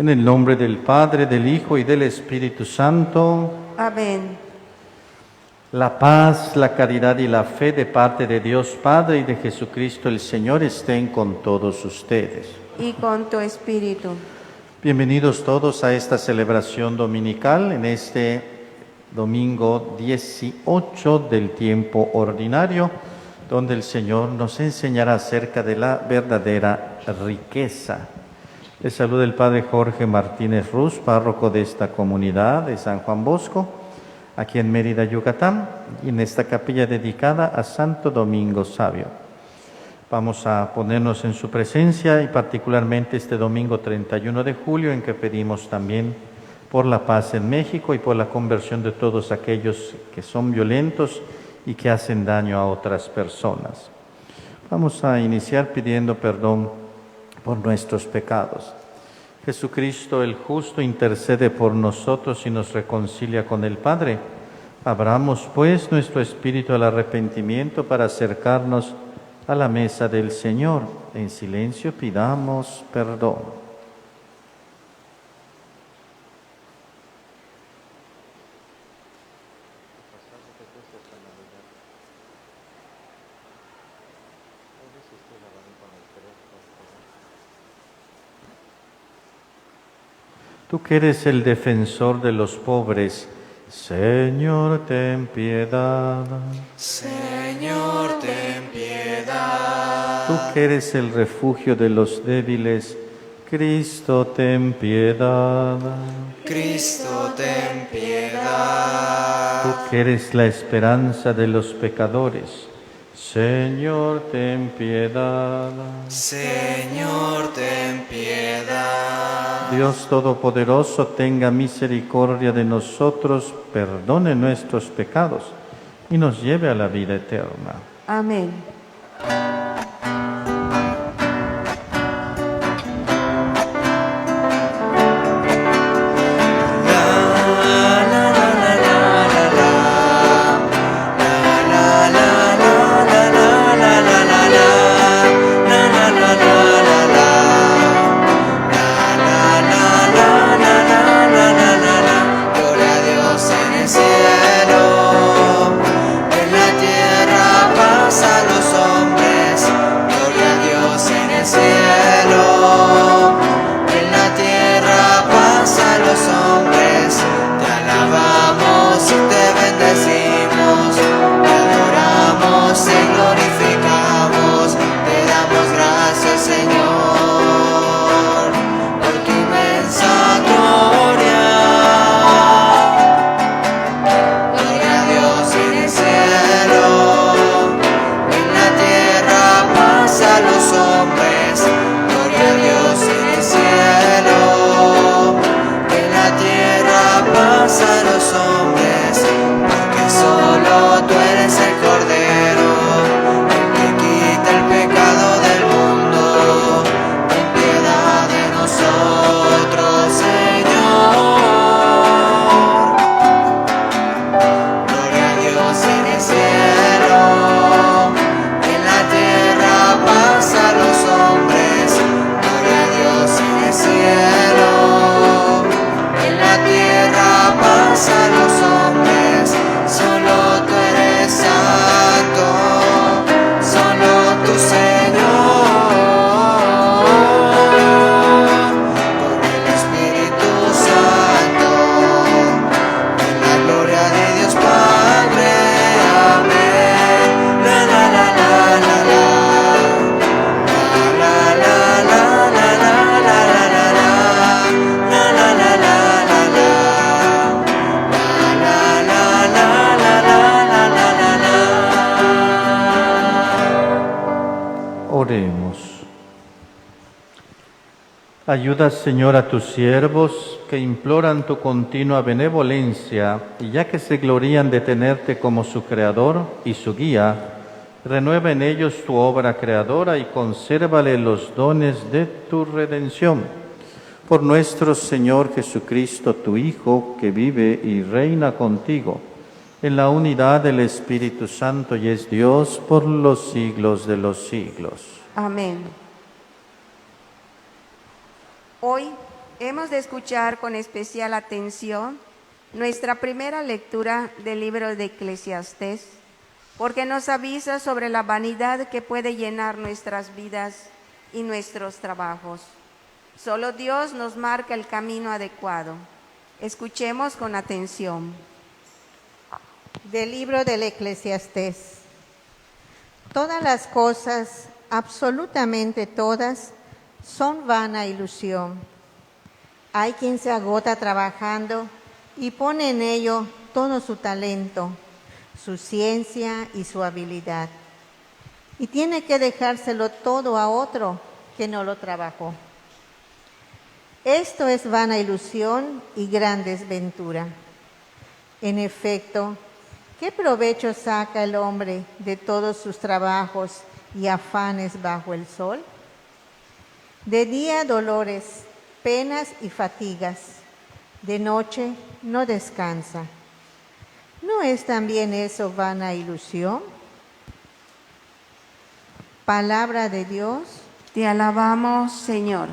En el nombre del Padre, del Hijo y del Espíritu Santo. Amén. La paz, la caridad y la fe de parte de Dios Padre y de Jesucristo el Señor estén con todos ustedes. Y con tu espíritu. Bienvenidos todos a esta celebración dominical en este domingo 18 del tiempo ordinario, donde el Señor nos enseñará acerca de la verdadera riqueza. Les saluda el Padre Jorge Martínez Ruz, párroco de esta comunidad de San Juan Bosco, aquí en Mérida, Yucatán, y en esta capilla dedicada a Santo Domingo Sabio. Vamos a ponernos en su presencia y particularmente este domingo 31 de julio en que pedimos también por la paz en México y por la conversión de todos aquellos que son violentos y que hacen daño a otras personas. Vamos a iniciar pidiendo perdón por nuestros pecados. Jesucristo el justo intercede por nosotros y nos reconcilia con el Padre. Abramos pues nuestro espíritu al arrepentimiento para acercarnos a la mesa del Señor. En silencio pidamos perdón. Tú que eres el defensor de los pobres, Señor, ten piedad. Señor, ten piedad. Tú que eres el refugio de los débiles, Cristo, ten piedad. Cristo, ten piedad. Tú que eres la esperanza de los pecadores, Señor, ten piedad. Señor, ten piedad. Dios Todopoderoso, tenga misericordia de nosotros, perdone nuestros pecados y nos lleve a la vida eterna. Amén. Ayuda, Señor, a tus siervos que imploran tu continua benevolencia y ya que se glorían de tenerte como su Creador y su guía, renueva en ellos tu obra creadora y consérvale los dones de tu redención. Por nuestro Señor Jesucristo, tu Hijo, que vive y reina contigo, en la unidad del Espíritu Santo y es Dios por los siglos de los siglos. Amén. Hoy Hemos de escuchar con especial atención nuestra primera lectura del libro de Eclesiastés, porque nos avisa sobre la vanidad que puede llenar nuestras vidas y nuestros trabajos. Solo Dios nos marca el camino adecuado. Escuchemos con atención. Del libro del Eclesiastés. Todas las cosas, absolutamente todas, son vana ilusión. Hay quien se agota trabajando y pone en ello todo su talento, su ciencia y su habilidad. Y tiene que dejárselo todo a otro que no lo trabajó. Esto es vana ilusión y gran desventura. En efecto, ¿qué provecho saca el hombre de todos sus trabajos y afanes bajo el sol? De día dolores, penas y fatigas, de noche no descansa. ¿No es también eso vana ilusión? Palabra de Dios. Te alabamos, Señor.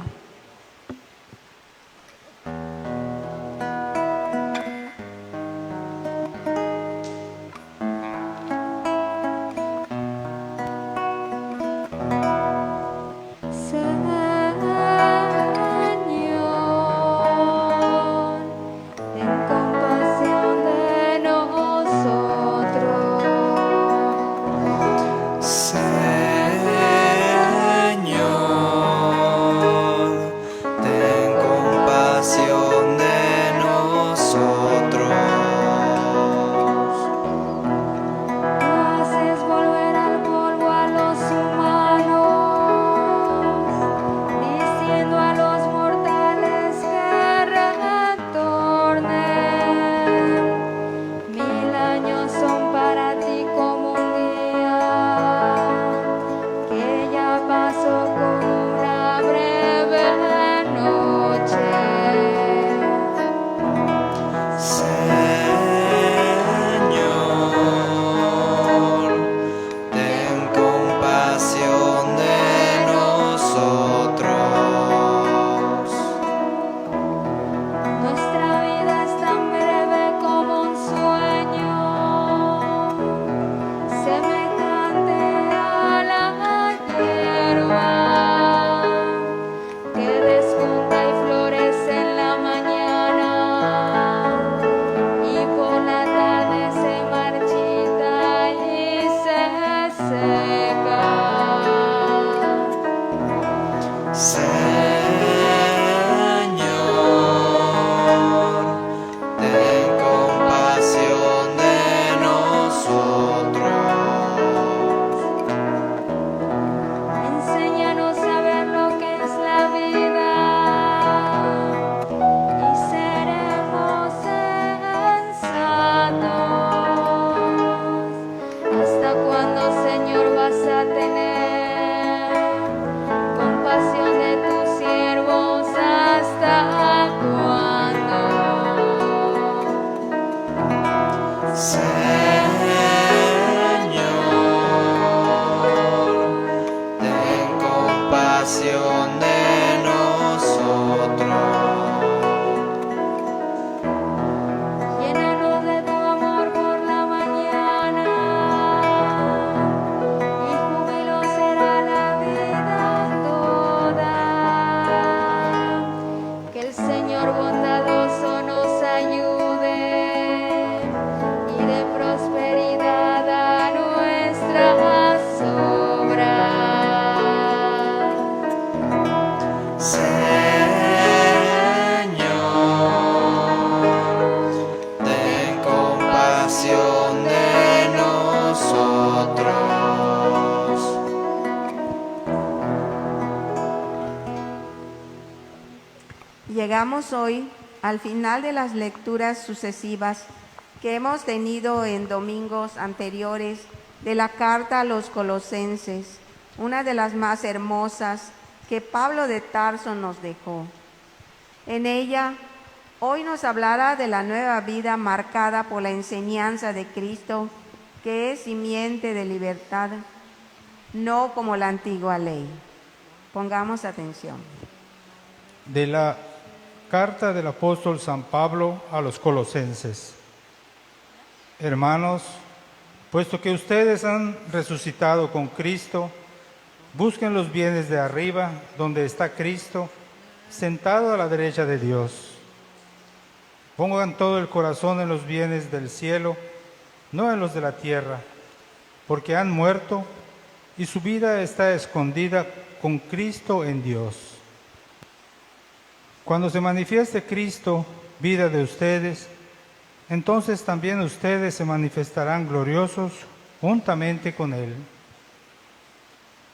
Llegamos hoy al final de las lecturas sucesivas que hemos tenido en domingos anteriores de la carta a los Colosenses, una de las más hermosas que Pablo de Tarso nos dejó. En ella, hoy nos hablará de la nueva vida marcada por la enseñanza de Cristo, que es simiente de libertad, no como la antigua ley. Pongamos atención. De la Carta del apóstol San Pablo a los Colosenses. Hermanos, puesto que ustedes han resucitado con Cristo, busquen los bienes de arriba, donde está Cristo, sentado a la derecha de Dios. Pongan todo el corazón en los bienes del cielo, no en los de la tierra, porque han muerto y su vida está escondida con Cristo en Dios. Cuando se manifieste Cristo, vida de ustedes, entonces también ustedes se manifestarán gloriosos juntamente con Él.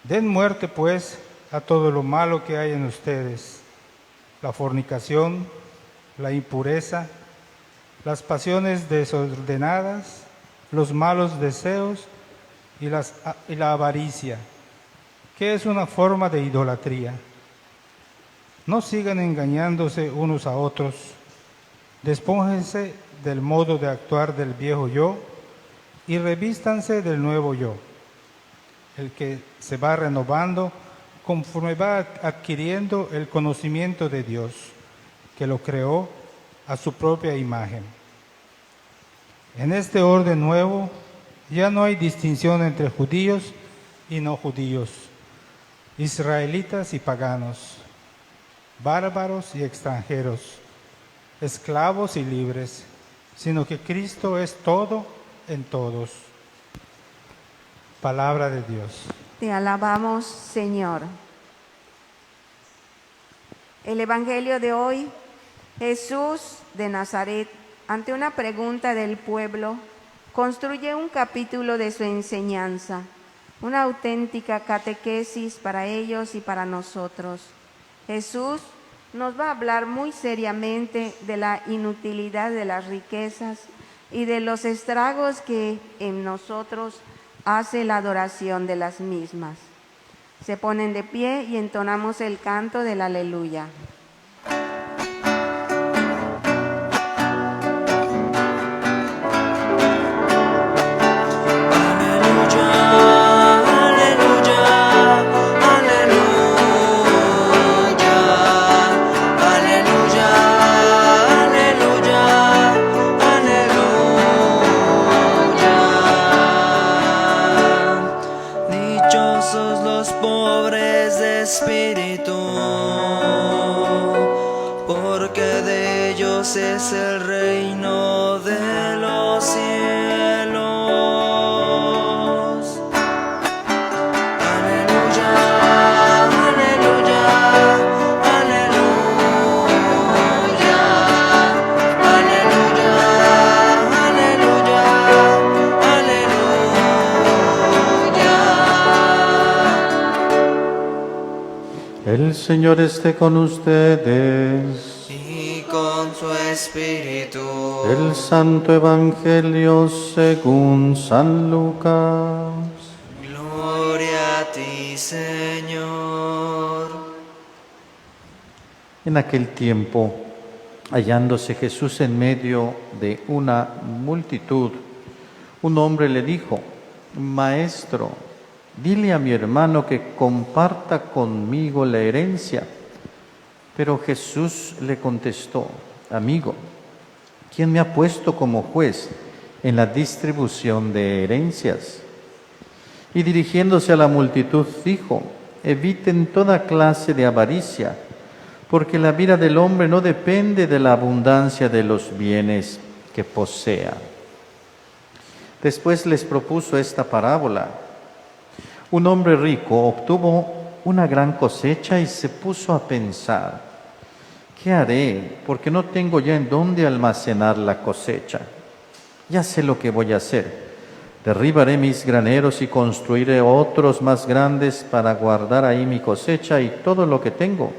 Den muerte, pues, a todo lo malo que hay en ustedes: la fornicación, la impureza, las pasiones desordenadas, los malos deseos y la avaricia, que es una forma de idolatría. No sigan engañándose unos a otros. Despójense del modo de actuar del viejo yo y revístanse del nuevo yo, el que se va renovando conforme va adquiriendo el conocimiento de Dios, que lo creó a su propia imagen. En este orden nuevo ya no hay distinción entre judíos y no judíos, israelitas y paganos, bárbaros y extranjeros, esclavos y libres, sino que Cristo es todo en todos. Palabra de Dios. Te alabamos, Señor. El Evangelio de hoy, Jesús de Nazaret, ante una pregunta del pueblo, construye un capítulo de su enseñanza, una auténtica catequesis para ellos y para nosotros. Jesús nos va a hablar muy seriamente de la inutilidad de las riquezas y de los estragos que en nosotros hace la adoración de las mismas. Se ponen de pie y entonamos el canto del Aleluya. Es el reino de los cielos. Aleluya, aleluya, aleluya, aleluya, aleluya, aleluya. El Señor esté con ustedes. Con su espíritu. El Santo Evangelio según San Lucas. Gloria a ti, Señor. En aquel tiempo, hallándose Jesús en medio de una multitud, un hombre le dijo: Maestro, dile a mi hermano que comparta conmigo la herencia. Pero Jesús le contestó: Amigo, ¿quién me ha puesto como juez en la distribución de herencias? Y dirigiéndose a la multitud dijo: Eviten toda clase de avaricia, porque la vida del hombre no depende de la abundancia de los bienes que posea. Después les propuso esta parábola: Un hombre rico obtuvo una gran cosecha y se puso a pensar: ¿qué haré? Porque no tengo ya en dónde almacenar la cosecha. Ya sé lo que voy a hacer. Derribaré mis graneros y construiré otros más grandes para guardar ahí mi cosecha y todo lo que tengo.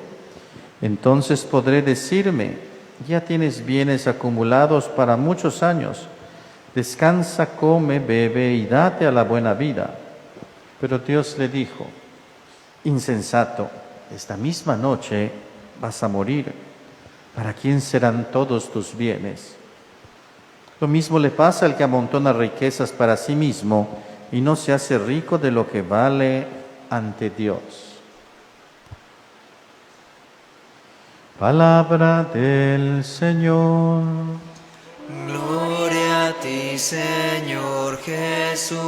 Entonces podré decirme: ya tienes bienes acumulados para muchos años. Descansa, come, bebe y date a la buena vida. Pero Dios le dijo: Insensato, esta misma noche vas a morir. ¿Para quién serán todos tus bienes? Lo mismo le pasa al que amontona riquezas para sí mismo y no se hace rico de lo que vale ante Dios. Palabra del Señor. Gloria a ti, Señor Jesús.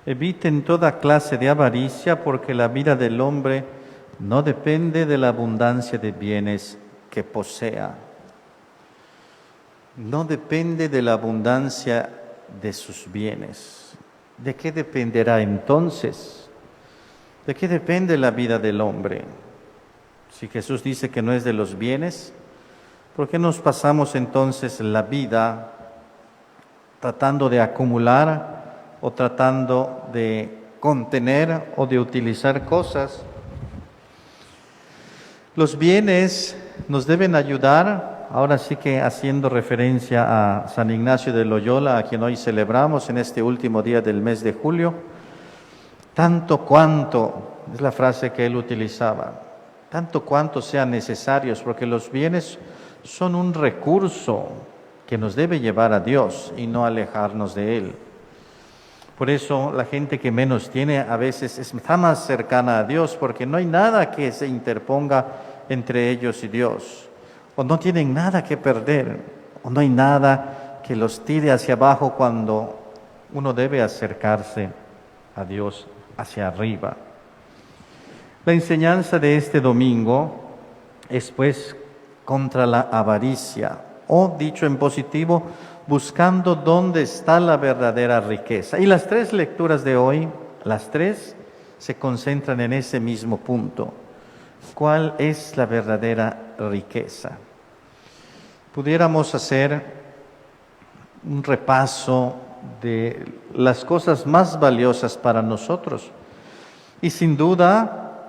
Eviten toda clase de avaricia, porque la vida del hombre no depende de la abundancia de bienes que posea. No depende de la abundancia de sus bienes. ¿De qué dependerá entonces? ¿De qué depende la vida del hombre? Si Jesús dice que no es de los bienes, ¿por qué nos pasamos entonces la vida tratando de acumular o tratando de contener o de utilizar cosas? Los bienes nos deben ayudar, ahora sí que haciendo referencia a San Ignacio de Loyola, a quien hoy celebramos en este último día del mes de julio, tanto cuanto, es la frase que él utilizaba, tanto cuanto sean necesarios, porque los bienes son un recurso que nos debe llevar a Dios y no alejarnos de Él. Por eso la gente que menos tiene a veces está más cercana a Dios, porque no hay nada que se interponga entre ellos y Dios, o no tienen nada que perder, o no hay nada que los tire hacia abajo cuando uno debe acercarse a Dios hacia arriba. La enseñanza de este domingo es pues contra la avaricia, o dicho en positivo, buscando dónde está la verdadera riqueza. Y las tres lecturas de hoy, las tres, se concentran en ese mismo punto. ¿Cuál es la verdadera riqueza? Pudiéramos hacer un repaso de las cosas más valiosas para nosotros. Y sin duda,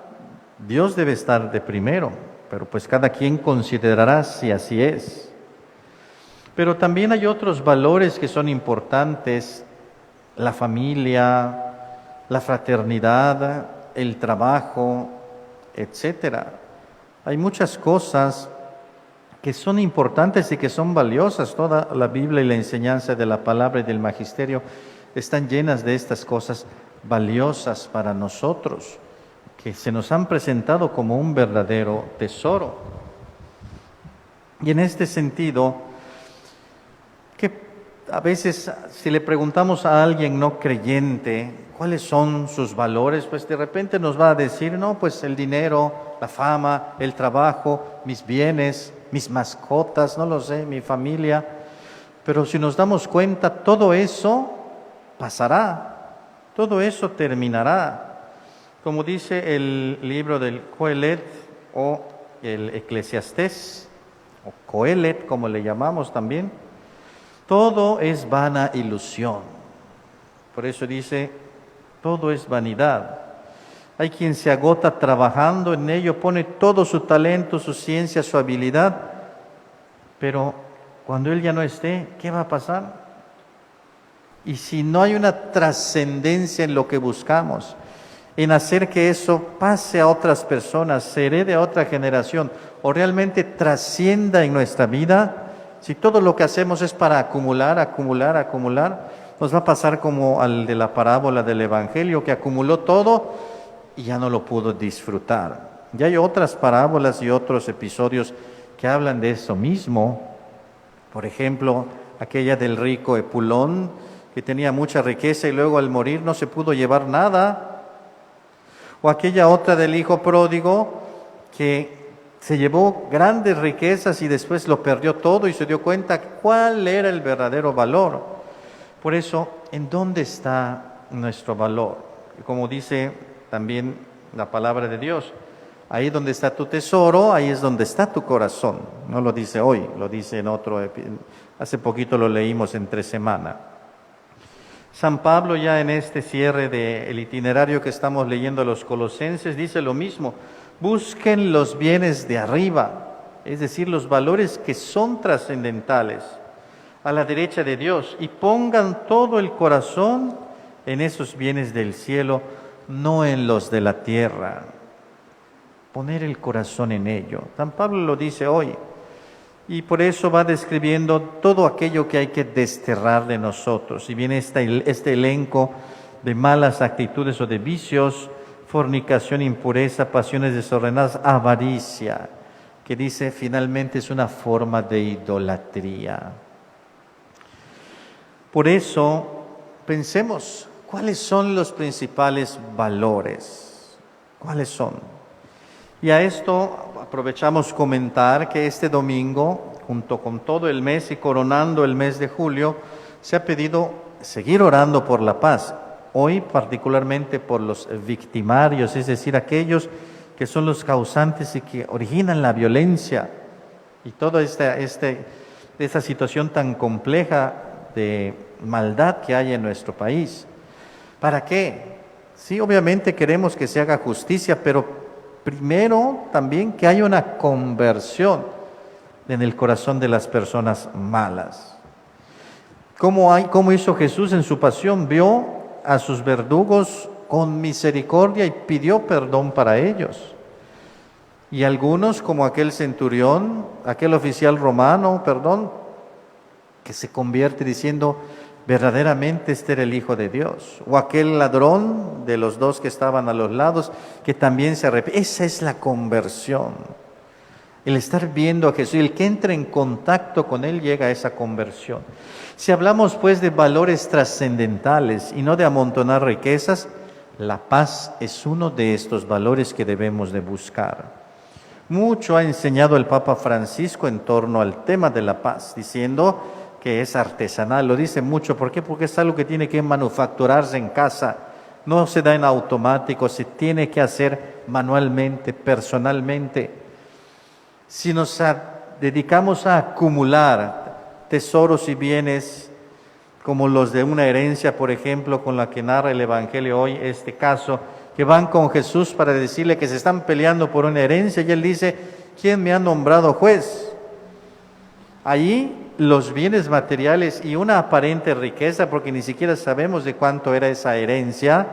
Dios debe estar de primero, pero pues cada quien considerará si así es. Pero también hay otros valores que son importantes: la familia, la fraternidad, el trabajo, etcétera. Hay muchas cosas que son importantes y que son valiosas. Toda la Biblia y la enseñanza de la palabra y del magisterio están llenas de estas cosas valiosas para nosotros, que se nos han presentado como un verdadero tesoro. Y en este sentido, que a veces si le preguntamos a alguien no creyente cuáles son sus valores, pues de repente nos va a decir, no, pues el dinero, la fama, el trabajo, mis bienes, mis mascotas, no lo sé, mi familia. Pero si nos damos cuenta, todo eso pasará, todo eso terminará. Como dice el libro del Coelet o el Eclesiastés, o Coelet como le llamamos también, todo es vana ilusión. Por eso dice, todo es vanidad. Hay quien se agota trabajando en ello, pone todo su talento, su ciencia, su habilidad, pero cuando él ya no esté, ¿qué va a pasar? Y si no hay una trascendencia en lo que buscamos, en hacer que eso pase a otras personas, se herede a otra generación, o realmente trascienda en nuestra vida, si todo lo que hacemos es para acumular, acumular, acumular, nos va a pasar como al de la parábola del Evangelio, que acumuló todo y ya no lo pudo disfrutar. Y hay otras parábolas y otros episodios que hablan de eso mismo. Por ejemplo, aquella del rico Epulón, que tenía mucha riqueza y luego al morir no se pudo llevar nada. O aquella otra del hijo pródigo, que se llevó grandes riquezas y después lo perdió todo y se dio cuenta cuál era el verdadero valor. Por eso, ¿en dónde está nuestro valor? Como dice también la palabra de Dios, ahí donde está tu tesoro, ahí es donde está tu corazón. No lo dice hoy, lo dice en otro, hace poquito lo leímos entre semana. San Pablo ya en este cierre del itinerario que estamos leyendo a los Colosenses dice lo mismo: busquen los bienes de arriba, es decir, los valores que son trascendentales, a la derecha de Dios, y pongan todo el corazón en esos bienes del cielo, no en los de la tierra. Poner el corazón en ello. San Pablo lo dice hoy. Y por eso va describiendo todo aquello que hay que desterrar de nosotros. Y viene este elenco de malas actitudes o de vicios: fornicación, impureza, pasiones desordenadas, avaricia, que dice finalmente es una forma de idolatría. Por eso, pensemos, ¿cuáles son los principales valores? ¿Cuáles son? Y a esto aprovechamos comentar que este domingo, junto con todo el mes y coronando el mes de julio, se ha pedido seguir orando por la paz. Hoy particularmente por los victimarios, es decir, aquellos que son los causantes y que originan la violencia y toda esta situación tan compleja de maldad que hay en nuestro país. ¿Para qué? Sí, obviamente queremos que se haga justicia, pero primero también que haya una conversión en el corazón de las personas malas. ¿Cómo hizo Jesús en su pasión? Vio a sus verdugos con misericordia y pidió perdón para ellos. Y algunos, como aquel centurión, aquel oficial romano, que se convierte diciendo: verdaderamente este era el Hijo de Dios. O aquel ladrón de los dos que estaban a los lados, que también se arrepiente. Esa es la conversión. El estar viendo a Jesús, y el que entre en contacto con Él llega a esa conversión. Si hablamos pues de valores trascendentales y no de amontonar riquezas, la paz es uno de estos valores que debemos de buscar. Mucho ha enseñado el Papa Francisco en torno al tema de la paz, diciendo que es artesanal. Lo dice mucho. ¿Por qué? Porque es algo que tiene que manufacturarse en casa. No se da en automático, se tiene que hacer manualmente, personalmente. Si nos dedicamos a acumular tesoros y bienes como los de una herencia, por ejemplo, con la que narra el Evangelio hoy, este caso, que van con Jesús para decirle que se están peleando por una herencia, y Él dice: ¿quién me ha nombrado juez? Allí los bienes materiales y una aparente riqueza, porque ni siquiera sabemos de cuánto era esa herencia,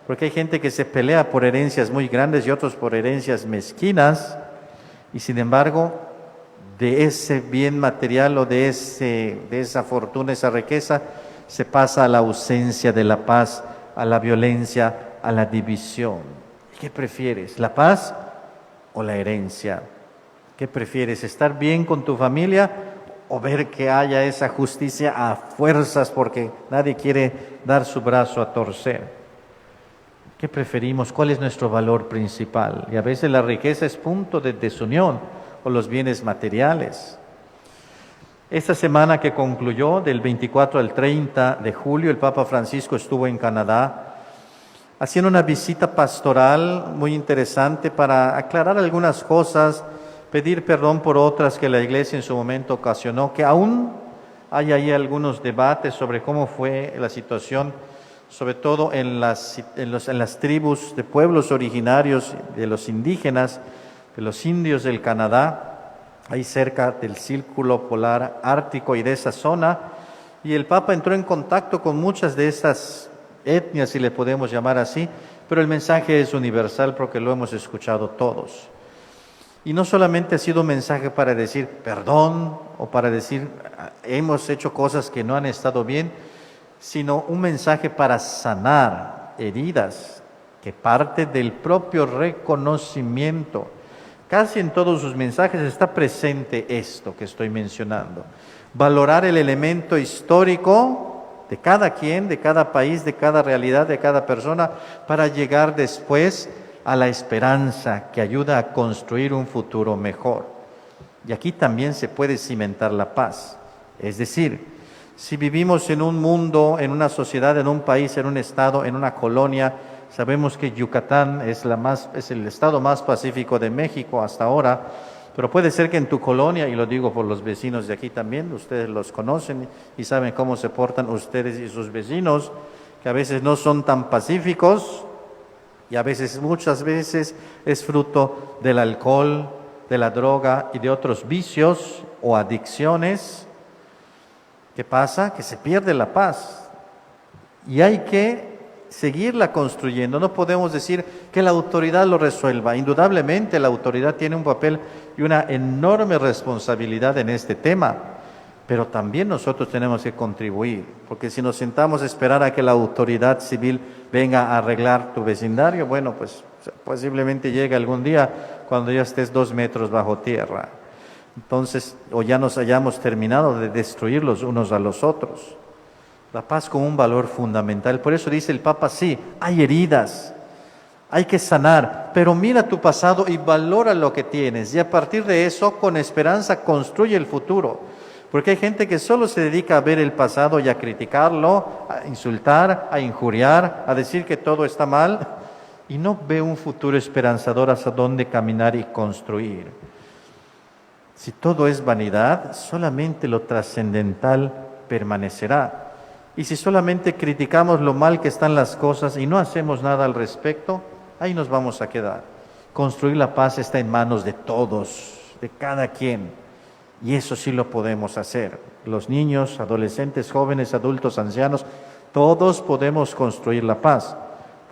porque hay gente que se pelea por herencias muy grandes y otros por herencias mezquinas, y sin embargo, de ese bien material o de esa fortuna, esa riqueza, se pasa a la ausencia de la paz, a la violencia, a la división. ¿Qué prefieres, la paz o la herencia? ¿Qué prefieres, estar bien con tu familia o ver que haya esa justicia a fuerzas porque nadie quiere dar su brazo a torcer? ¿Qué preferimos? ¿Cuál es nuestro valor principal? Y a veces la riqueza es punto de desunión, o los bienes materiales. Esta semana que concluyó, del 24 al 30 de julio, el Papa Francisco estuvo en Canadá haciendo una visita pastoral muy interesante para aclarar algunas cosas, pedir perdón por otras que la Iglesia en su momento ocasionó, que aún hay ahí algunos debates sobre cómo fue la situación, sobre todo en las tribus de pueblos originarios, de los indígenas, de los indios del Canadá, ahí cerca del Círculo Polar Ártico y de esa zona, y el Papa entró en contacto con muchas de estas etnias, si le podemos llamar así, pero el mensaje es universal porque lo hemos escuchado todos. Y no solamente ha sido un mensaje para decir perdón o para decir hemos hecho cosas que no han estado bien, sino un mensaje para sanar heridas que parte del propio reconocimiento. Casi en todos sus mensajes está presente esto que estoy mencionando. Valorar el elemento histórico de cada quien, de cada país, de cada realidad, de cada persona, para llegar después a la esperanza que ayuda a construir un futuro mejor. Y aquí también se puede cimentar la paz. Es decir, si vivimos en un mundo, en una sociedad, en un país, en un estado, en una colonia, sabemos que Yucatán es el estado más pacífico de México hasta ahora, pero puede ser que en tu colonia, y lo digo por los vecinos de aquí también, ustedes los conocen y saben cómo se portan ustedes y sus vecinos, que a veces no son tan pacíficos y muchas veces es fruto del alcohol, de la droga y de otros vicios o adicciones. ¿Qué pasa? Que se pierde la paz y hay que seguirla construyendo. No podemos decir que la autoridad lo resuelva. Indudablemente la autoridad tiene un papel y una enorme responsabilidad en este tema, pero también nosotros tenemos que contribuir, porque si nos sentamos a esperar a que la autoridad civil venga a arreglar tu vecindario, bueno, pues posiblemente llegue algún día cuando ya estés 2 metros bajo tierra. Entonces, o ya nos hayamos terminado de destruir los unos a los otros. La paz como un valor fundamental. Por eso dice el Papa, sí, hay heridas, hay que sanar, pero mira tu pasado y valora lo que tienes. Y a partir de eso, con esperanza, construye el futuro. Porque hay gente que solo se dedica a ver el pasado y a criticarlo, a insultar, a injuriar, a decir que todo está mal, y no ve un futuro esperanzador hacia dónde caminar y construir. Si todo es vanidad, solamente lo trascendental permanecerá. Y si solamente criticamos lo mal que están las cosas y no hacemos nada al respecto, ahí nos vamos a quedar. Construir la paz está en manos de todos, de cada quien. Y eso sí lo podemos hacer. Los niños, adolescentes, jóvenes, adultos, ancianos, todos podemos construir la paz.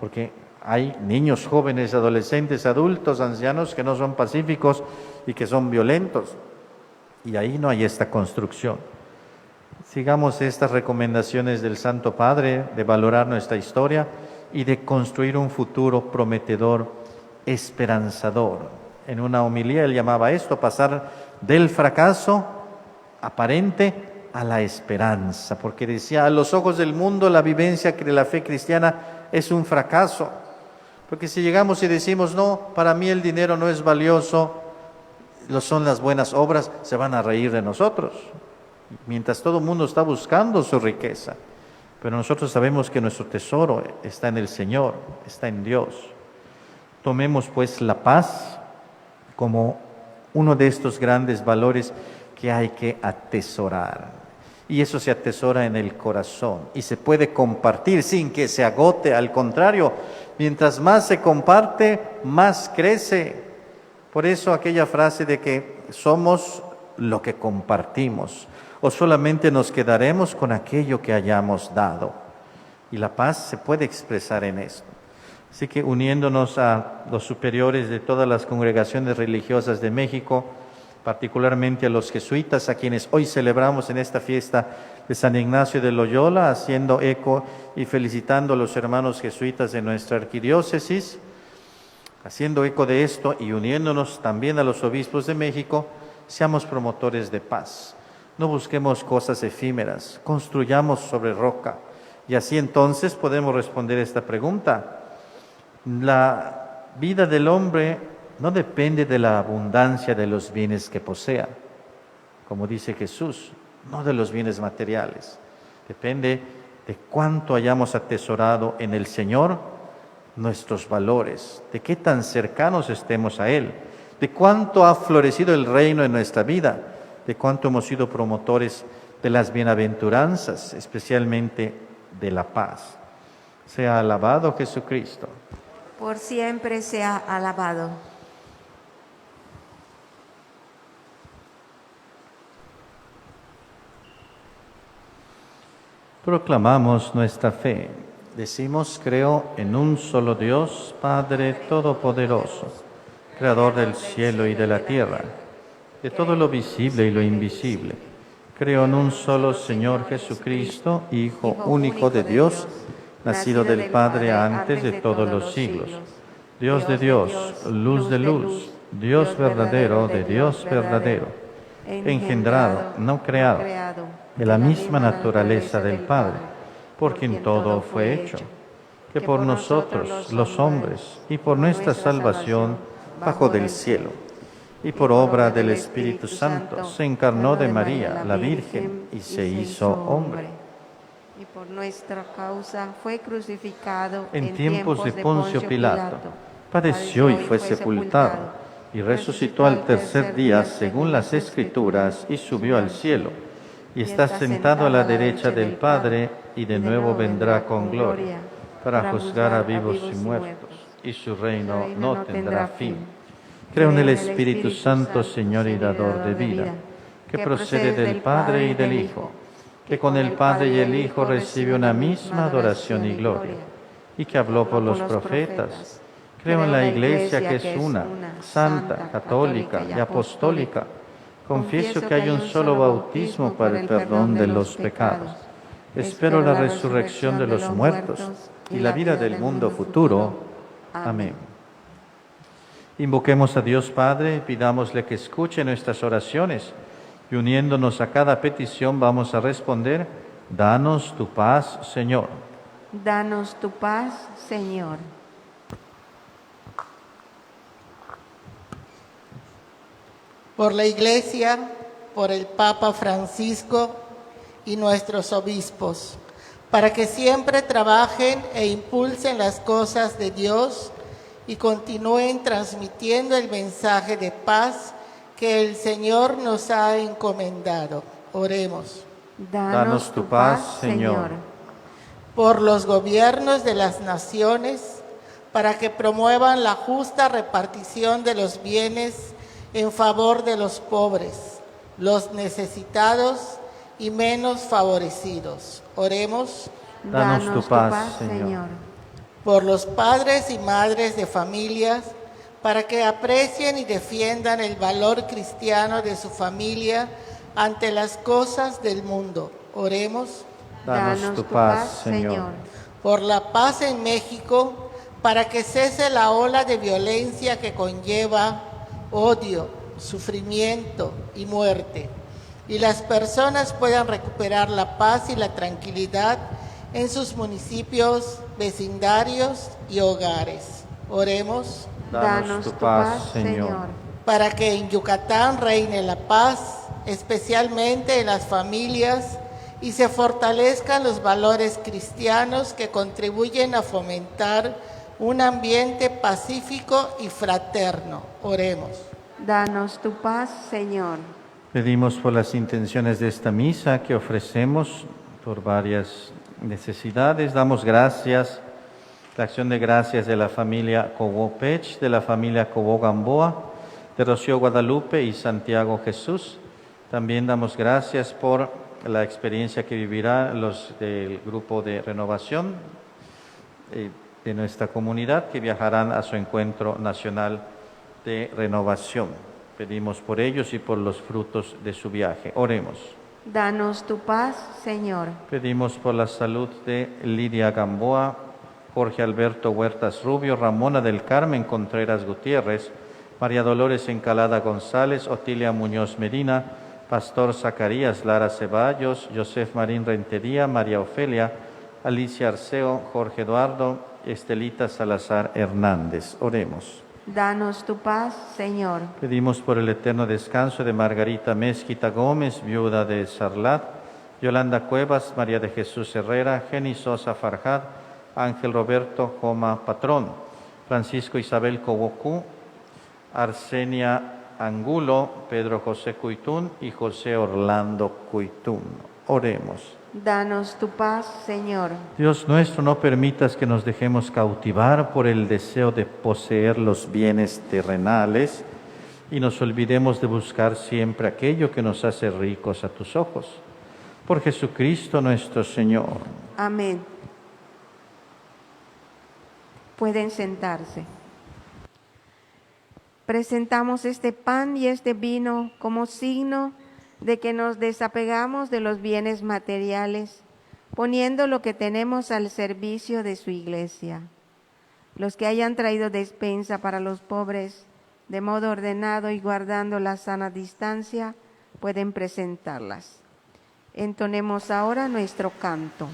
Porque hay niños, jóvenes, adolescentes, adultos, ancianos que no son pacíficos y que son violentos. Y ahí no hay esta construcción. Sigamos estas recomendaciones del Santo Padre de valorar nuestra historia y de construir un futuro prometedor, esperanzador. En una homilía él llamaba esto pasar del fracaso aparente a la esperanza, porque decía, a los ojos del mundo la vivencia de la fe cristiana es un fracaso. Porque si llegamos y decimos, no, para mí el dinero no es valioso, lo son las buenas obras, se van a reír de nosotros. Mientras todo el mundo está buscando su riqueza. Pero nosotros sabemos que nuestro tesoro está en el Señor, está en Dios. Tomemos pues la paz como uno de estos grandes valores que hay que atesorar. Y eso se atesora en el corazón y se puede compartir sin que se agote. Al contrario, mientras más se comparte, más crece. Por eso aquella frase de que somos lo que compartimos, o solamente nos quedaremos con aquello que hayamos dado. Y la paz se puede expresar en esto. Así que uniéndonos a los superiores de todas las congregaciones religiosas de México, particularmente a los jesuitas, a quienes hoy celebramos en esta fiesta de San Ignacio de Loyola, haciendo eco y felicitando a los hermanos jesuitas de nuestra arquidiócesis, haciendo eco de esto y uniéndonos también a los obispos de México, seamos promotores de paz. No busquemos cosas efímeras, construyamos sobre roca. Y así entonces podemos responder esta pregunta. La vida del hombre no depende de la abundancia de los bienes que posea, como dice Jesús, no de los bienes materiales. Depende de cuánto hayamos atesorado en el Señor nuestros valores, de qué tan cercanos estemos a Él, de cuánto ha florecido el reino en nuestra vida, de cuánto hemos sido promotores de las bienaventuranzas, especialmente de la paz. Sea alabado Jesucristo. Por siempre sea alabado. Proclamamos nuestra fe. Decimos, creo en un solo Dios, Padre Todopoderoso, Creador del cielo y de la tierra, de todo lo visible y lo invisible. Creo en un solo Señor Jesucristo, Hijo único de Dios, nacido del Padre antes de todos los siglos. Dios de Dios, luz de luz, Dios verdadero de Dios verdadero, engendrado, no creado, de la misma naturaleza del Padre, por quien todo fue hecho. que por nosotros, los hombres, y por nuestra salvación, bajó del cielo. Y por obra del Espíritu Santo, se encarnó de María, la Virgen, y se hizo hombre. Y por nuestra causa fue crucificado En tiempos de Poncio Pilato, padeció y fue sepultado, y resucitó al tercer día, según las Escrituras, y subió al cielo, y está sentado a la derecha del Padre, y de nuevo vendrá con gloria, para juzgar a vivos y muertos, y su reino no tendrá fin. Creo en el Espíritu Santo, Señor y dador de vida, que procede del Padre y del Hijo, que con el Padre y el Hijo recibe una misma adoración y gloria, y que habló por los profetas. Creo en la Iglesia que es una, santa, católica y apostólica. Confieso que hay un solo bautismo para el perdón de los pecados. Espero la resurrección de los muertos y la vida del mundo futuro. Amén. Invoquemos a Dios Padre y pidámosle que escuche nuestras oraciones. Y uniéndonos a cada petición vamos a responder: danos tu paz, Señor. Danos tu paz, Señor. Por la Iglesia, por el Papa Francisco y nuestros obispos, para que siempre trabajen e impulsen las cosas de Dios y continúen transmitiendo el mensaje de paz que el Señor nos ha encomendado. Oremos. Danos tu paz, Señor. Por los gobiernos de las naciones, para que promuevan la justa repartición de los bienes en favor de los pobres, los necesitados y menos favorecidos. Oremos. Danos tu paz, Señor. Por los padres y madres de familias, para que aprecien y defiendan el valor cristiano de su familia ante las cosas del mundo. Oremos. Danos tu paz, Señor. Por la paz en México, para que cese la ola de violencia que conlleva odio, sufrimiento y muerte, y las personas puedan recuperar la paz y la tranquilidad en sus municipios, vecindarios y hogares. Oremos. Danos tu paz, Señor. Para que en Yucatán reine la paz, especialmente en las familias, y se fortalezcan los valores cristianos que contribuyen a fomentar un ambiente pacífico y fraterno. Oremos. Danos tu paz, Señor. Pedimos por las intenciones de esta misa que ofrecemos por varias necesidades. Damos gracias, la acción de gracias de la familia Cobo Pech, de la familia Cobo Gamboa, de Rocío Guadalupe y Santiago Jesús. También damos gracias por la experiencia que vivirán los del grupo de renovación de nuestra comunidad, que viajarán a su encuentro nacional de renovación. Pedimos por ellos y por los frutos de su viaje. Oremos. Danos tu paz, Señor. Pedimos por la salud de Lidia Gamboa, Jorge Alberto Huertas Rubio, Ramona del Carmen Contreras Gutiérrez, María Dolores Encalada González, Otilia Muñoz Medina, Pastor Zacarías Lara Ceballos, Josef Marín Rentería, María Ofelia, Alicia Arceo, Jorge Eduardo, Estelita Salazar Hernández. Oremos. Danos tu paz, Señor. Pedimos por el eterno descanso de Margarita Mezquita Gómez, viuda de Sarlat, Yolanda Cuevas, María de Jesús Herrera, Jenny Sosa Farjad, Ángel Roberto Joma Patrón, Francisco Isabel Cobocú, Arsenia Angulo, Pedro José Cuitún y José Orlando Cuitún. Oremos. Danos tu paz, Señor. Dios nuestro, no permitas que nos dejemos cautivar por el deseo de poseer los bienes terrenales y nos olvidemos de buscar siempre aquello que nos hace ricos a tus ojos. Por Jesucristo nuestro Señor. Amén. Pueden sentarse. Presentamos este pan y este vino como signo de que nos desapegamos de los bienes materiales, poniendo lo que tenemos al servicio de su Iglesia. Los que hayan traído despensa para los pobres, de modo ordenado y guardando la sana distancia, pueden presentarlas. Entonemos ahora nuestro canto.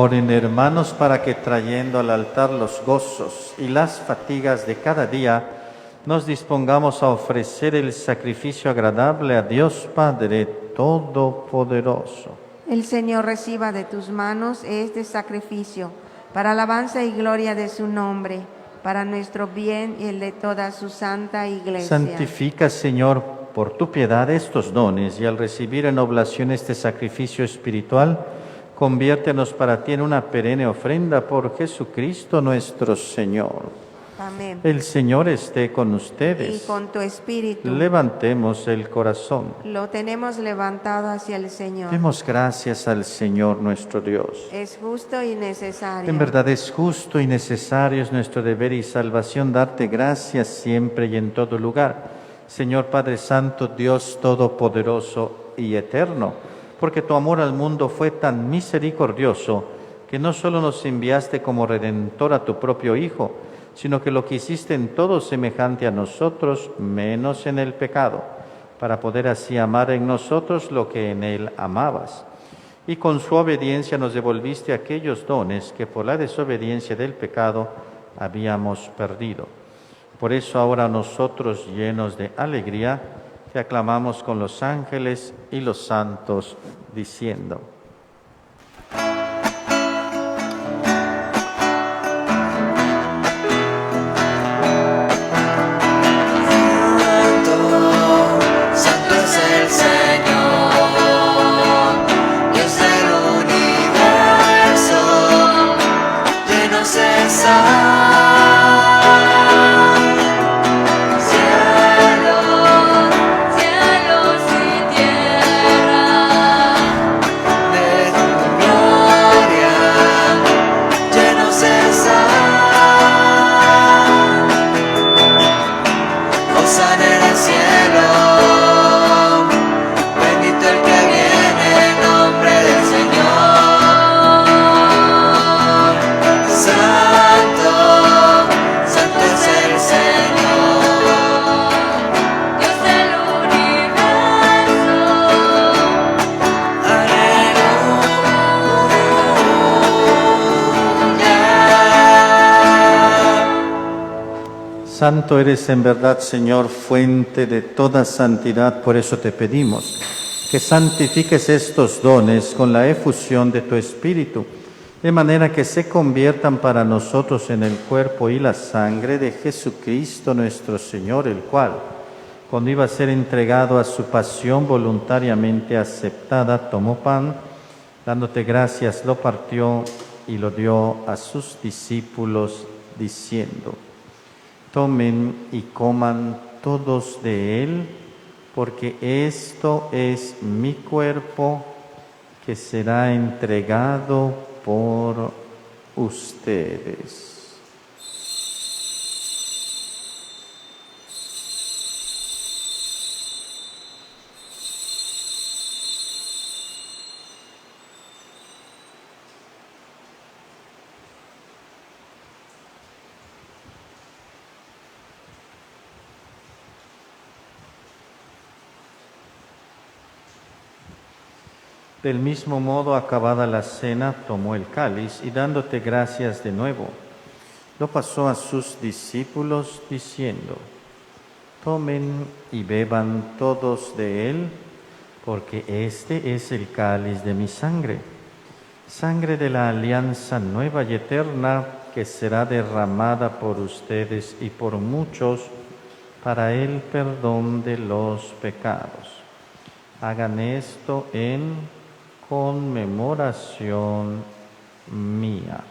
Oren, hermanos, para que trayendo al altar los gozos y las fatigas de cada día, nos dispongamos a ofrecer el sacrificio agradable a Dios Padre Todopoderoso. El Señor reciba de tus manos este sacrificio, para alabanza y gloria de su nombre, para nuestro bien y el de toda su santa iglesia. Santifica, Señor, por tu piedad estos dones, y al recibir en oblación este sacrificio espiritual, conviértenos para ti en una perenne ofrenda por Jesucristo nuestro Señor. Amén. El Señor esté con ustedes. Y con tu espíritu. Levantemos el corazón. Lo tenemos levantado hacia el Señor. Demos gracias al Señor nuestro Dios. Es justo y necesario. En verdad es justo y necesario, es nuestro deber y salvación darte gracias siempre y en todo lugar. Señor Padre Santo, Dios Todopoderoso y Eterno, porque tu amor al mundo fue tan misericordioso que no solo nos enviaste como Redentor a tu propio Hijo, sino que lo que hiciste en todo semejante a nosotros, menos en el pecado, para poder así amar en nosotros lo que en Él amabas. Y con su obediencia nos devolviste aquellos dones que por la desobediencia del pecado habíamos perdido. Por eso ahora nosotros, llenos de alegría, te aclamamos con los ángeles y los santos, diciendo: Santo eres en verdad, Señor, fuente de toda santidad, por eso te pedimos que santifiques estos dones con la efusión de tu Espíritu, de manera que se conviertan para nosotros en el cuerpo y la sangre de Jesucristo nuestro Señor, el cual, cuando iba a ser entregado a su pasión voluntariamente aceptada, tomó pan, dándote gracias, lo partió y lo dio a sus discípulos, diciendo: tomen y coman todos de él, porque esto es mi cuerpo que será entregado por ustedes. Del mismo modo, acabada la cena, tomó el cáliz y dándote gracias de nuevo, lo pasó a sus discípulos diciendo: tomen y beban todos de él, porque este es el cáliz de mi sangre, sangre de la alianza nueva y eterna, que será derramada por ustedes y por muchos para el perdón de los pecados. Hagan esto en conmemoración mía.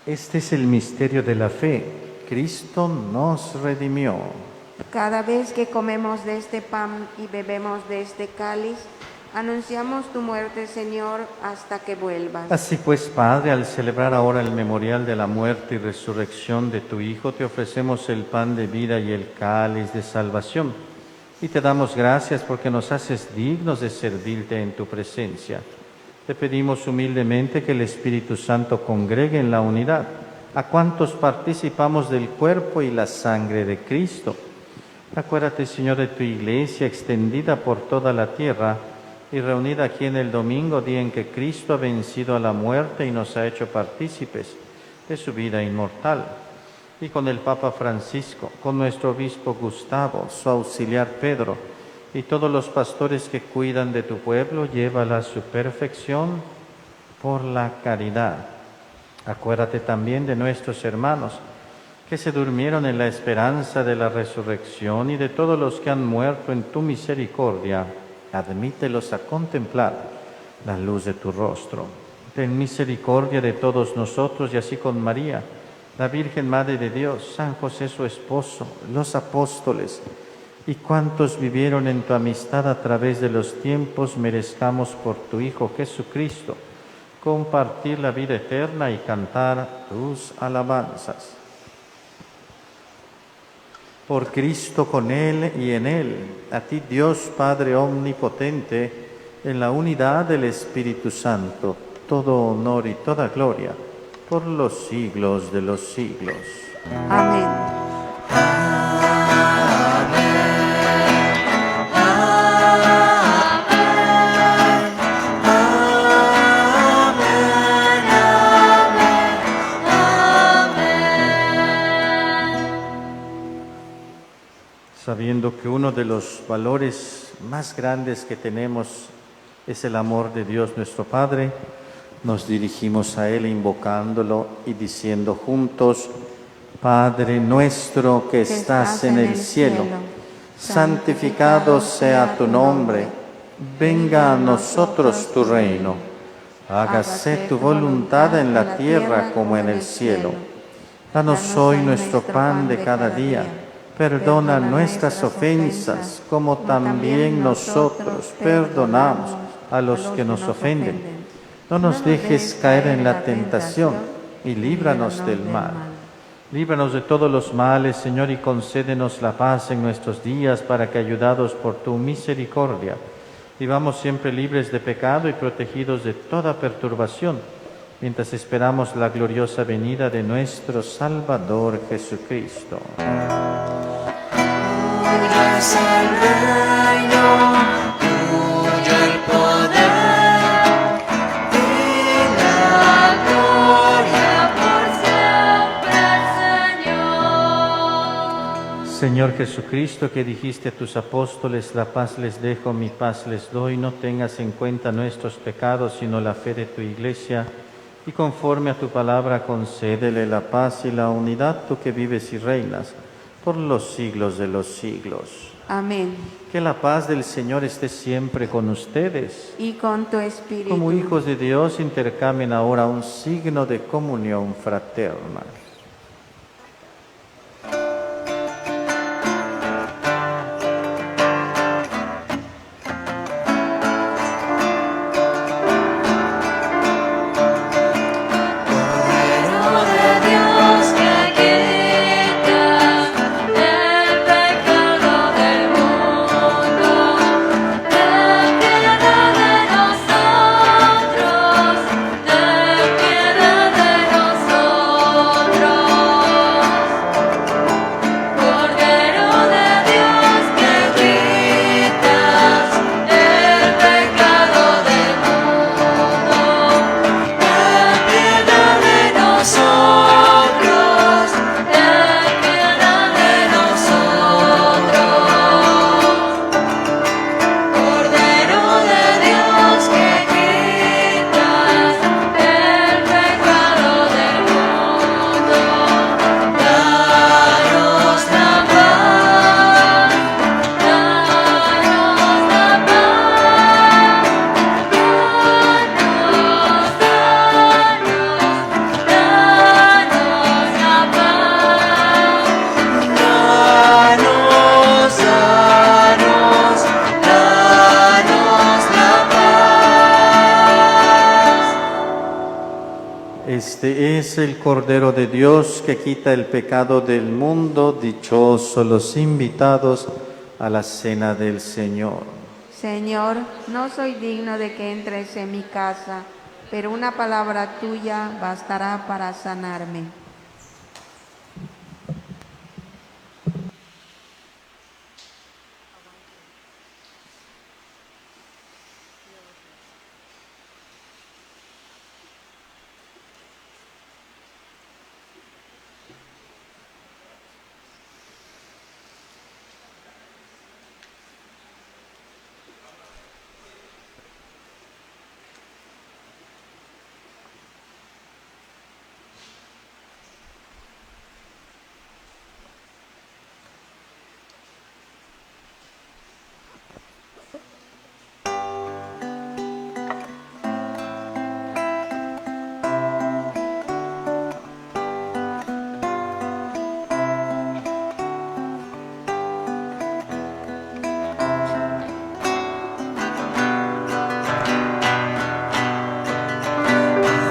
Este es el misterio de la fe. Cristo nos redimió. Cada vez que comemos de este pan y bebemos de este cáliz, Anunciamos tu muerte, Señor, hasta que vuelvas. Así pues, Padre, al celebrar ahora el memorial de la muerte y resurrección de tu Hijo, te ofrecemos el pan de vida y el cáliz de salvación. Y te damos gracias porque nos haces dignos de servirte en tu presencia. Te pedimos humildemente que el Espíritu Santo congregue en la unidad a cuantos participamos del cuerpo y la sangre de Cristo. Acuérdate, Señor, de tu iglesia extendida por toda la tierra y reunida aquí en el domingo, día en que Cristo ha vencido a la muerte y nos ha hecho partícipes de su vida inmortal. Y con el Papa Francisco, con nuestro obispo Gustavo, su auxiliar Pedro, y todos los pastores que cuidan de tu pueblo, llévala a su perfección por la caridad. Acuérdate también de nuestros hermanos que se durmieron en la esperanza de la resurrección y de todos los que han muerto en tu misericordia. Admítelos a contemplar la luz de tu rostro. Ten misericordia de todos nosotros y así con María, la Virgen Madre de Dios, San José su esposo, los apóstoles y cuantos vivieron en tu amistad a través de los tiempos, merezcamos por tu Hijo Jesucristo compartir la vida eterna y cantar tus alabanzas. Por Cristo, con Él y en Él, a ti Dios Padre Omnipotente, en la unidad del Espíritu Santo, todo honor y toda gloria, por los siglos de los siglos. Amén. Sabiendo que uno de los valores más grandes que tenemos es el amor de Dios nuestro Padre, nos dirigimos a Él invocándolo y diciendo juntos: Padre nuestro que estás en el cielo, santificado sea tu nombre, venga a nosotros tu reino, hágase tu voluntad en la tierra como en el cielo. Danos hoy nuestro pan de cada día. Perdona nuestras ofensas, como también nosotros perdonamos a los que nos ofenden. No nos dejes caer en la tentación y líbranos del mal. Líbranos de todos los males, Señor, y concédenos la paz en nuestros días, para que, ayudados por tu misericordia, vivamos siempre libres de pecado y protegidos de toda perturbación, mientras esperamos la gloriosa venida de nuestro Salvador Jesucristo. Tuyo es el reino, tuyo el poder y la gloria por siempre, Señor. Señor Jesucristo, que dijiste a tus apóstoles: la paz les dejo, mi paz les doy, no tengas en cuenta nuestros pecados, sino la fe de tu Iglesia, y conforme a tu palabra concédele la paz y la unidad, tú que vives y reinas por los siglos de los siglos. Amén. Que la paz del Señor esté siempre con ustedes. Y con tu espíritu. Como hijos de Dios, intercambien ahora un signo de comunión fraterna. Nosotros, Este es el Cordero de Dios que quita el pecado del mundo. Dichosos los invitados a la cena del Señor. Señor, no soy digno de que entres en mi casa, pero una palabra tuya bastará para sanarme.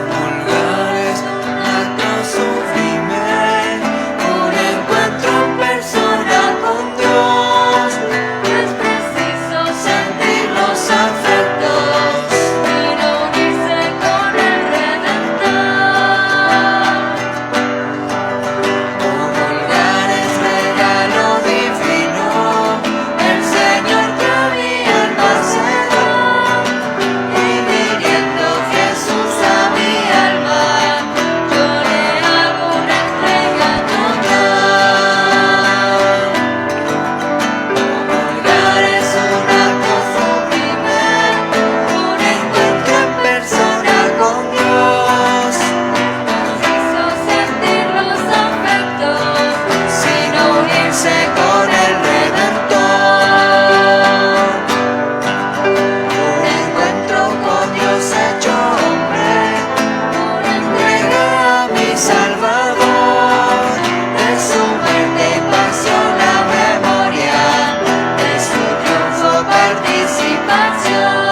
Comulgar es un acto sublime, un encuentro en persona con Dios. Es preciso sentir los afectos y no unirse con el Redentor. Comulgar es regalo divino, el Señor que a mi alma se da. Y viniendo Jesús a mi alma, yo le hago una entrega total. Comulgar es un acto sublime, un encuentro en persona con Dios. Preciso sentir los afectos, sin unirse con el Redentor. Un encuentro con Dios hecho hombre, una entrega a mi Salvador. De su muerte y pasión la memoria, de su triunfo participación.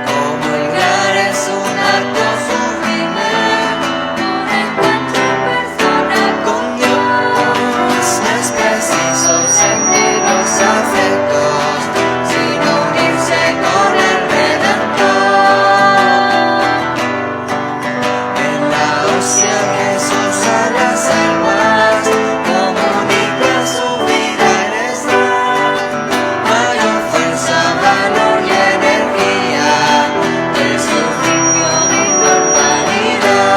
Comulgar es un acto sublime, un encuentro en persona con Dios. Es preciso sentir los afectos, sin unirse con el Redentor. En la hostia Jesús a las almas comunica su vida y les da mayor fuerza, valor y energía de su limpio de inmortalidad.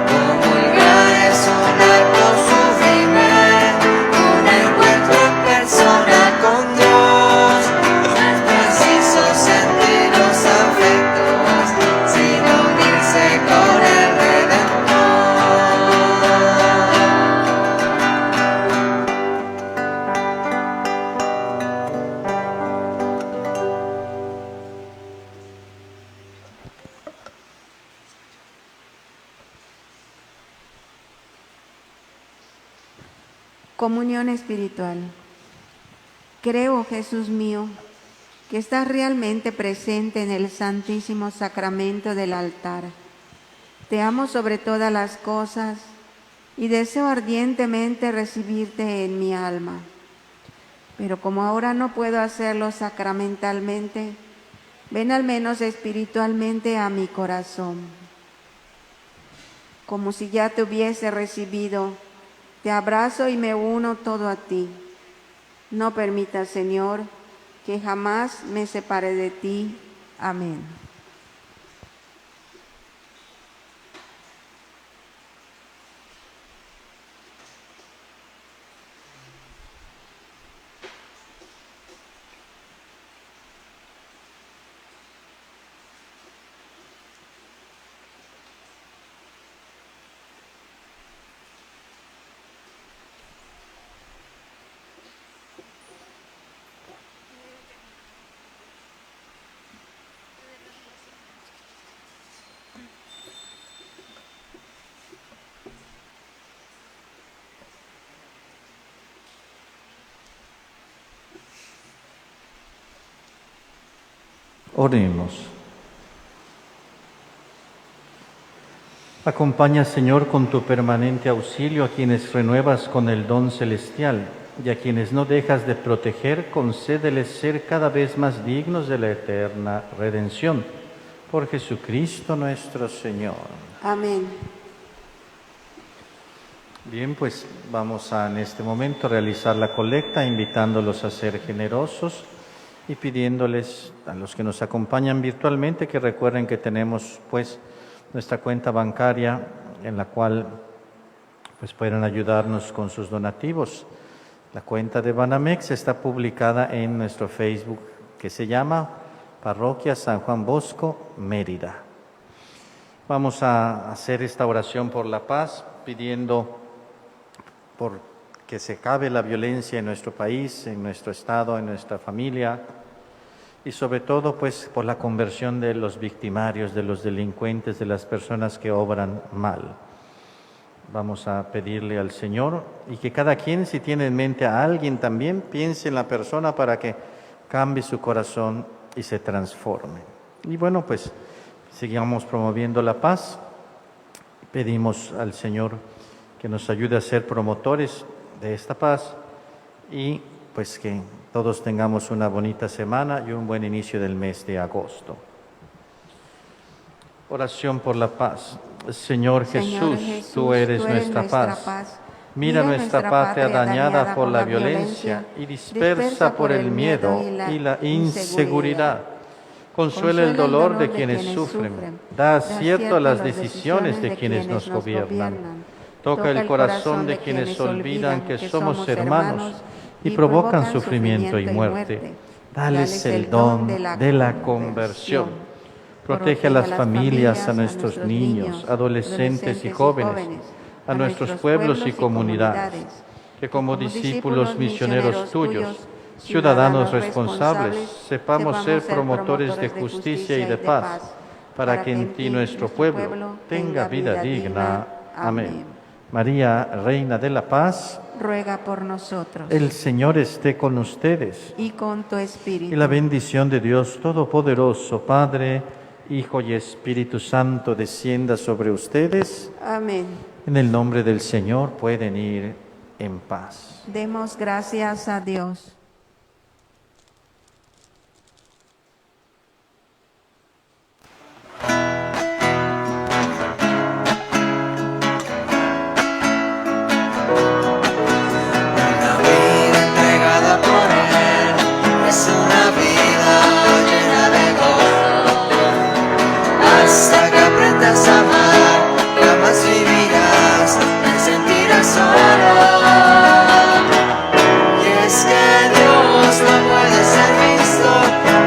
Comulgar es un acto sublime, un encuentro en persona con Dios. Es preciso sentir los afectos, sin unirse con el Redentor. Comunión espiritual. Creo, Jesús mío, que estás realmente presente en el Santísimo Sacramento del altar. Te amo sobre todas las cosas y deseo ardientemente recibirte en mi alma. Pero como ahora no puedo hacerlo sacramentalmente, ven al menos espiritualmente a mi corazón. Como si ya te hubiese recibido, te abrazo y me uno todo a ti. No permitas, Señor, que jamás me separe de ti. Amén. Oremos. Acompaña, Señor, con tu permanente auxilio a quienes renuevas con el don celestial y a quienes no dejas de proteger, concédeles ser cada vez más dignos de la eterna redención. Por Jesucristo nuestro Señor. Amén. Bien, pues vamos a en este momento realizar la colecta, invitándolos a ser generosos y pidiéndoles a los que nos acompañan virtualmente que recuerden que tenemos pues nuestra cuenta bancaria en la cual pues pueden ayudarnos con sus donativos. La cuenta de Banamex está publicada en nuestro Facebook que se llama Parroquia San Juan Bosco, Mérida. Vamos a hacer esta oración por la paz, pidiendo por que se acabe la violencia en nuestro país, en nuestro estado, en nuestra familia y sobre todo pues por la conversión de los victimarios, de los delincuentes, de las personas que obran mal. Vamos a pedirle al Señor y que cada quien, si tiene en mente a alguien también, piense en la persona para que cambie su corazón y se transforme. Y bueno, pues sigamos promoviendo la paz. Pedimos al Señor que nos ayude a ser promotores de esta paz y pues que todos tengamos una bonita semana y un buen inicio del mes de agosto. Oración por la paz. Señor Jesús, tú eres nuestra paz. Mira nuestra patria dañada por la violencia y dispersa por el miedo y la inseguridad. Consuela el dolor de quienes sufren. Da acierto a las decisiones de quienes nos gobiernan. Toca el corazón de quienes olvidan que somos hermanos y provocan sufrimiento y muerte. Dales el don de la conversión. Protege a las familias, a nuestros niños, adolescentes y jóvenes, a nuestros pueblos y comunidades, que como discípulos misioneros tuyos, ciudadanos responsables, sepamos ser promotores de justicia y de paz, para que en ti nuestro pueblo tenga vida digna. Amén. María, Reina de la Paz, ruega por nosotros. el Señor esté con ustedes. Y con tu espíritu. Y la bendición de Dios Todopoderoso, Padre, Hijo y Espíritu Santo, descienda sobre ustedes. Amén. En el nombre del Señor pueden ir en paz. Demos gracias a Dios. Una vida entregada por Él es una vida llena de gozo. Hasta que aprendas a amar, jamás vivirás, te sentirás solo. Y es que Dios no puede ser visto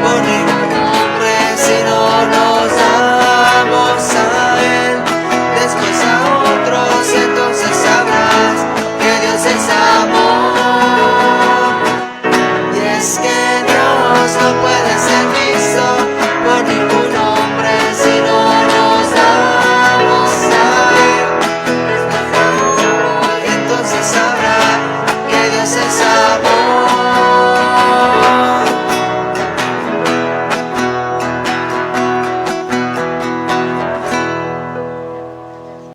por ningún hombre si no nos damos a Él. Después a otros, entonces sabrás que Dios es amor. Y es que